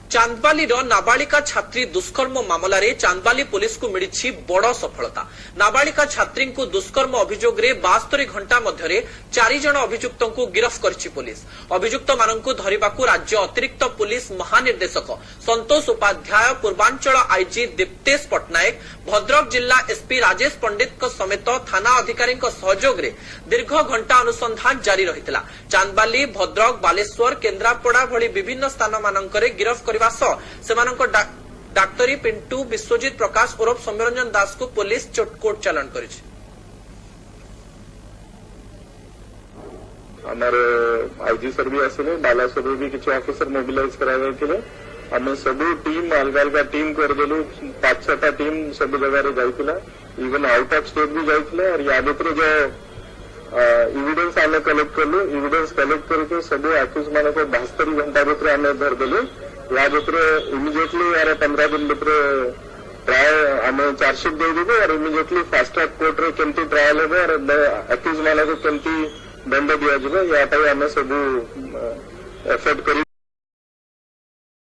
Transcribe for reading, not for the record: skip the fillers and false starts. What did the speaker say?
चांदबाली नाबालिका छात्री दुष्कर्म मामला रे चांदबाली पुलिस को मिली बड़ सफलता। नाबालिका छात्री को दुष्कर्म अभियोग रे 72 घंटा मध्य 4 जन अभियुक्त को गिरफ्त करछि पुलिस। अभियुक्त मानकु धरिबाकु राज्य अतिरिक्त पुलिस महानिर्देशक संतोष उपाध्याय, पूर्वांचल आईजी दीप्तेश पट्टनायक, भद्रक जिला एसपी राजेश पंडित समेत थाना अधिकारी सहयोग रे दीर्घ घंटा अनुसंधान जारी रहितला। चांदबाली, भद्रक, बालेश्वर, केन्द्रापड़ा भली विभिन्न स्थान मानकरे गिरफ्त करने डाक्तरी पिंटू विश्वजित प्रकाश उर्फ सौम्यरंजन दास को पुलिस कोर्ट चालान कर आईजी सर भी आसले, बालासोर भी किसी ऑफिसर मोबिलाइज करा आम सब टीम अलग अलग टीम करदेलु। 5-6टा टीम सब जगह जाइतिला, इवन आउट ऑफ स्टेट भी जाइतिला। और या भीतर जो एविडेंस आम कलेक्ट कलु, एविडेंस कलेक्ट करके सब आक्यूज मान को 72 घंटा भीतर आम धरदेलु। या भीतर इमिजिएटली यार 15 दिन भीतर ट्रायल आम चार्जसीट देदेबू और इमिजिएटली फास्ट ट्रैक कोर्ट रे केमती ट्रायल हो और आक्यूज मान को केमती दंड दिया आम सब एफर्ट कर